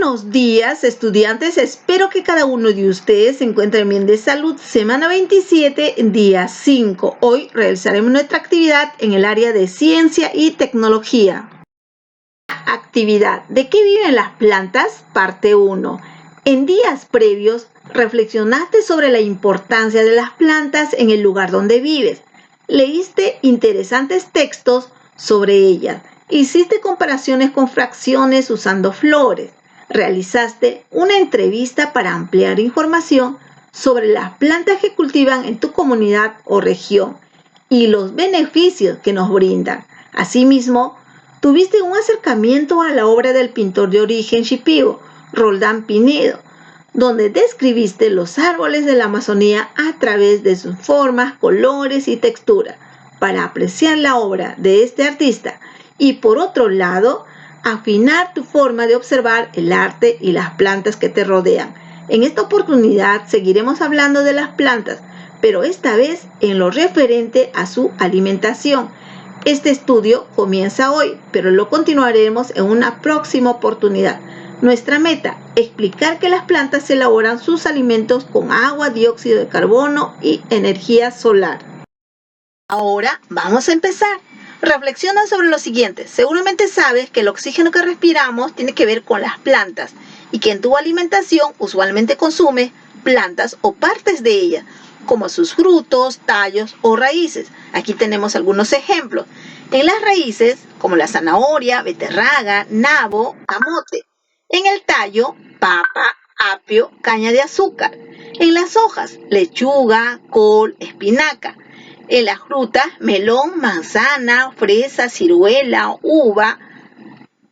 Buenos días, estudiantes. Espero que cada uno de ustedes se encuentre bien de salud. Semana 27, día 5. Hoy realizaremos nuestra actividad en el área de ciencia y tecnología. Actividad. ¿De qué viven las plantas? Parte 1. En días previos, reflexionaste sobre la importancia de las plantas en el lugar donde vives. Leíste interesantes textos sobre ellas. Hiciste comparaciones con fracciones usando flores. Realizaste una entrevista para ampliar información sobre las plantas que cultivan en tu comunidad o región y los beneficios que nos brindan. Asimismo, tuviste un acercamiento a la obra del pintor de origen shipibo, Roldán Pinedo, donde describiste los árboles de la Amazonía a través de sus formas, colores y textura, para apreciar la obra de este artista y, por otro lado, afinar tu forma de observar el arte y las plantas que te rodean. En esta oportunidad seguiremos hablando de las plantas, pero esta vez en lo referente a su alimentación. Este estudio comienza hoy, pero lo continuaremos en una próxima oportunidad. Nuestra meta, explicar que las plantas elaboran sus alimentos con agua, dióxido de carbono y energía solar. Ahora vamos a empezar. Reflexiona sobre lo siguiente. Seguramente sabes que el oxígeno que respiramos tiene que ver con las plantas y que en tu alimentación usualmente consumes plantas o partes de ellas, como sus frutos, tallos o raíces. Aquí tenemos algunos ejemplos. En las raíces, como la zanahoria, beterraga, nabo, camote. En el tallo, papa, apio, caña de azúcar. En las hojas, lechuga, col, espinaca. En las frutas, melón, manzana, fresa, ciruela, uva.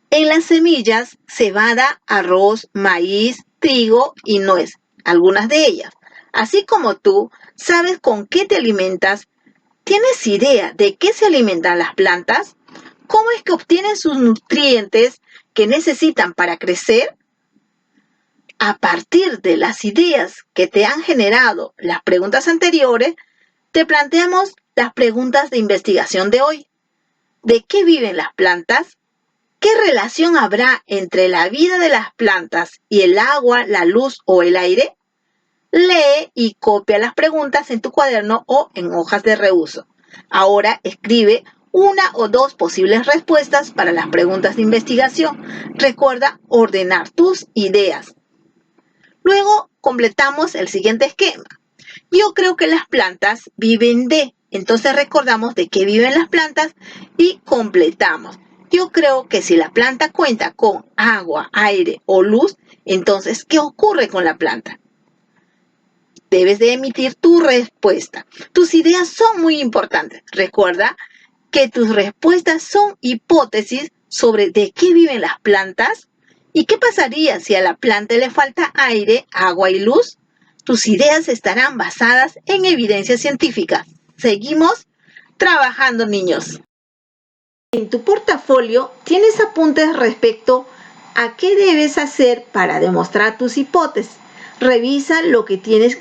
En las semillas, cebada, arroz, maíz, trigo y nuez, algunas de ellas. Así como tú, ¿sabes con qué te alimentas? ¿Tienes idea de qué se alimentan las plantas? ¿Cómo es que obtienen sus nutrientes que necesitan para crecer? A partir de las ideas que te han generado las preguntas anteriores, te planteamos las preguntas de investigación de hoy. ¿De qué viven las plantas? ¿Qué relación habrá entre la vida de las plantas y el agua, la luz o el aire? Lee y copia las preguntas en tu cuaderno o en hojas de reuso. Ahora escribe una o dos posibles respuestas para las preguntas de investigación. Recuerda ordenar tus ideas. Luego completamos el siguiente esquema. Yo creo que las plantas viven de. Entonces recordamos de qué viven las plantas y completamos. Yo creo que si la planta cuenta con agua, aire o luz, entonces, ¿qué ocurre con la planta? Debes de emitir tu respuesta. Tus ideas son muy importantes. Recuerda que tus respuestas son hipótesis sobre de qué viven las plantas y qué pasaría si a la planta le falta aire, agua y luz. Tus ideas estarán basadas en evidencia científica. Seguimos trabajando, niños. En tu portafolio tienes apuntes respecto a qué debes hacer para demostrar tus hipótesis. Revisa lo que tienes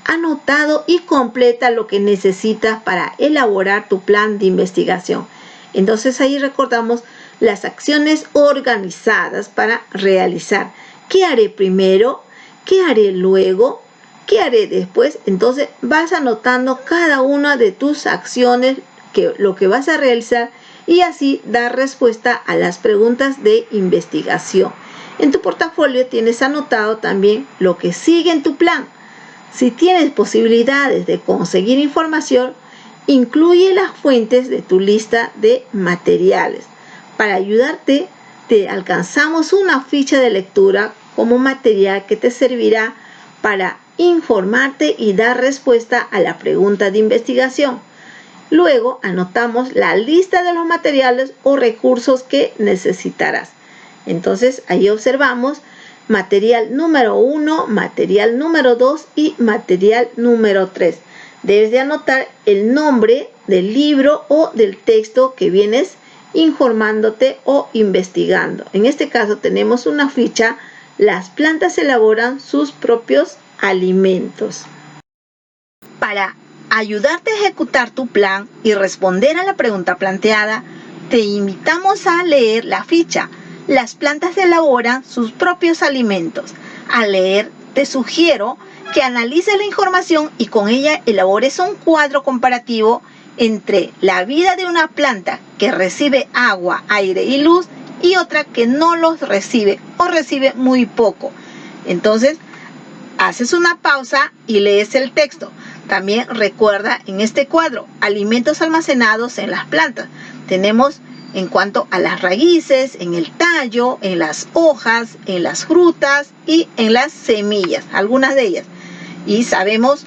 anotado y completa lo que necesitas para elaborar tu plan de investigación. Entonces ahí recordamos las acciones organizadas para realizar. ¿Qué haré primero? ¿Qué haré luego? ¿Qué haré después? Entonces vas anotando cada una de tus acciones, lo que vas a realizar, y así dar respuesta a las preguntas de investigación. En tu portafolio tienes anotado también lo que sigue en tu plan. Si tienes posibilidades de conseguir información, incluye las fuentes de tu lista de materiales. Para ayudarte, te alcanzamos una ficha de lectura como material que te servirá para informarte y dar respuesta a la pregunta de investigación. Luego anotamos la lista de los materiales o recursos que necesitarás. Entonces ahí observamos material número 1, material número 2 y material número 3. Debes de anotar el nombre del libro o del texto que vienes informándote o investigando. En este caso tenemos una ficha: las plantas elaboran sus propios alimentos. Para ayudarte a ejecutar tu plan y responder a la pregunta planteada, te invitamos a leer la ficha. Las plantas elaboran sus propios alimentos. Al leer, te sugiero que analices la información y con ella elabores un cuadro comparativo entre la vida de una planta que recibe agua, aire y luz y otra que no los recibe o recibe muy poco. Entonces, haces una pausa y lees el texto. También recuerda en este cuadro alimentos almacenados en las plantas. Tenemos en cuanto a las raíces, en el tallo, en las hojas, en las frutas y en las semillas, algunas de ellas. Y sabemos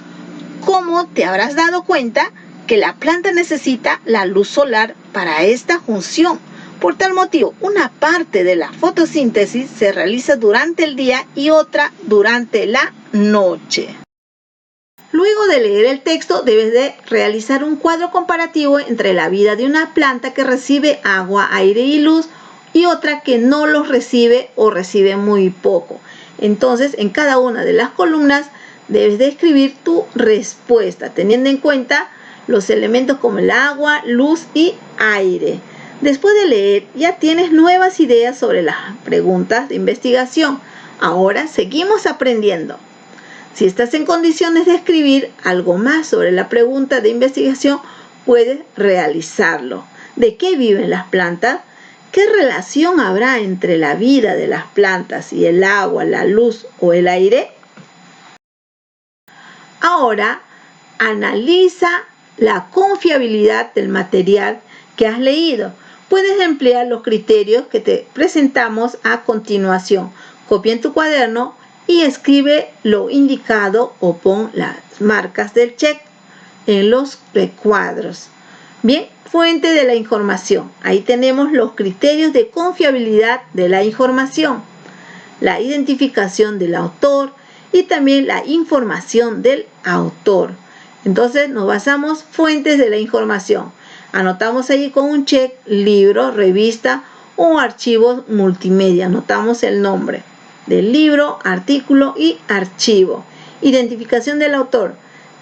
cómo te habrás dado cuenta que la planta necesita la luz solar para esta función. Por tal motivo, una parte de la fotosíntesis se realiza durante el día y otra durante la noche. Luego de leer el texto, debes de realizar un cuadro comparativo entre la vida de una planta que recibe agua, aire y luz y otra que no los recibe o recibe muy poco. Entonces, en cada una de las columnas debes de escribir tu respuesta, teniendo en cuenta los elementos como el agua, luz y aire. Después de leer, ya tienes nuevas ideas sobre las preguntas de investigación. Ahora seguimos aprendiendo. Si estás en condiciones de escribir algo más sobre la pregunta de investigación, puedes realizarlo. ¿De qué viven las plantas? ¿Qué relación habrá entre la vida de las plantas y el agua, la luz o el aire? Ahora, analiza la confiabilidad del material que has leído. Puedes emplear los criterios que te presentamos a continuación. Copia en tu cuaderno y escribe lo indicado o pon las marcas del check en los recuadros. Bien, fuente de la información. Ahí tenemos los criterios de confiabilidad de la información, la identificación del autor y también la información del autor. Entonces nos basamos fuentes de la información. Anotamos allí con un check libro, revista o archivos multimedia. Anotamos el nombre del libro, artículo y archivo. Identificación del autor.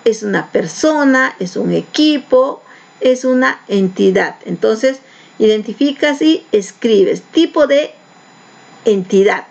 Es una persona, es un equipo, es una entidad. Entonces, identificas y escribes. Tipo de entidad.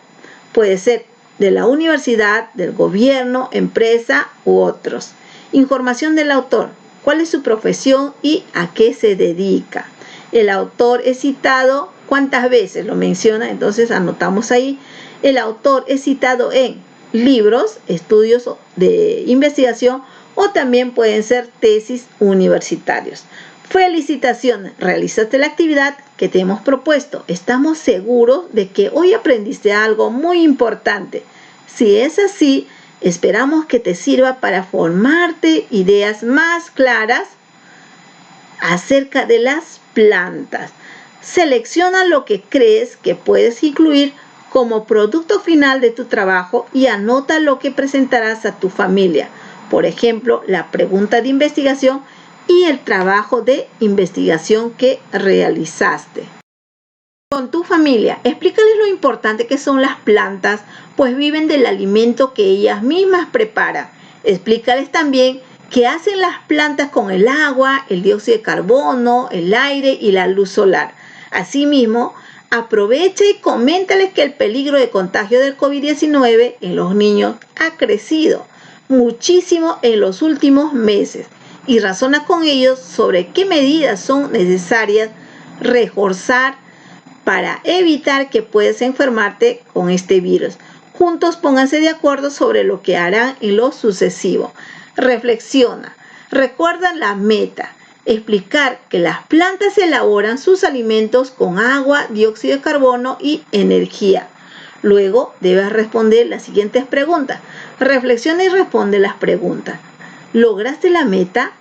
Puede ser de la universidad, del gobierno, empresa u otros. Información del autor. ¿Cuál es su profesión y a qué se dedica? El autor es citado, ¿cuántas veces lo menciona? Entonces anotamos ahí. El autor es citado en libros, estudios de investigación o también pueden ser tesis universitarios. Felicitaciones, realizaste la actividad que te hemos propuesto. Estamos seguros de que hoy aprendiste algo muy importante. Si es así, esperamos que te sirva para formarte ideas más claras acerca de las plantas. Selecciona lo que crees que puedes incluir como producto final de tu trabajo y anota lo que presentarás a tu familia. Por ejemplo, la pregunta de investigación y el trabajo de investigación que realizaste. Con tu familia, explícales lo importante que son las plantas, pues viven del alimento que ellas mismas preparan. Explícales también qué hacen las plantas con el agua, el dióxido de carbono, el aire y la luz solar. Asimismo, aprovecha y coméntales que el peligro de contagio del COVID-19 en los niños ha crecido muchísimo en los últimos meses y razona con ellos sobre qué medidas son necesarias reforzar para evitar que puedas enfermarte con este virus. Juntos pónganse de acuerdo sobre lo que harán en lo sucesivo. Reflexiona. Recuerda la meta. Explicar que las plantas elaboran sus alimentos con agua, dióxido de carbono y energía. Luego debes responder las siguientes preguntas. Reflexiona y responde las preguntas. ¿Lograste la meta?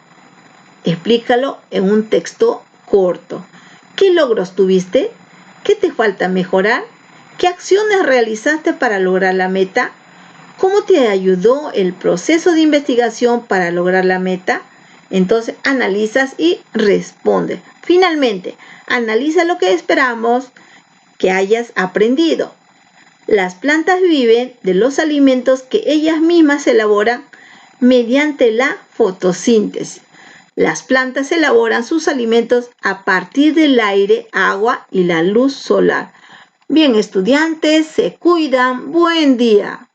Explícalo en un texto corto. ¿Qué logros tuviste? ¿Qué te falta mejorar? ¿Qué acciones realizaste para lograr la meta? ¿Cómo te ayudó el proceso de investigación para lograr la meta? Entonces analizas y respondes. Finalmente, analiza lo que esperamos que hayas aprendido. Las plantas viven de los alimentos que ellas mismas elaboran mediante la fotosíntesis. Las plantas elaboran sus alimentos a partir del aire, agua y la luz solar. Bien, estudiantes, se cuidan. Buen día.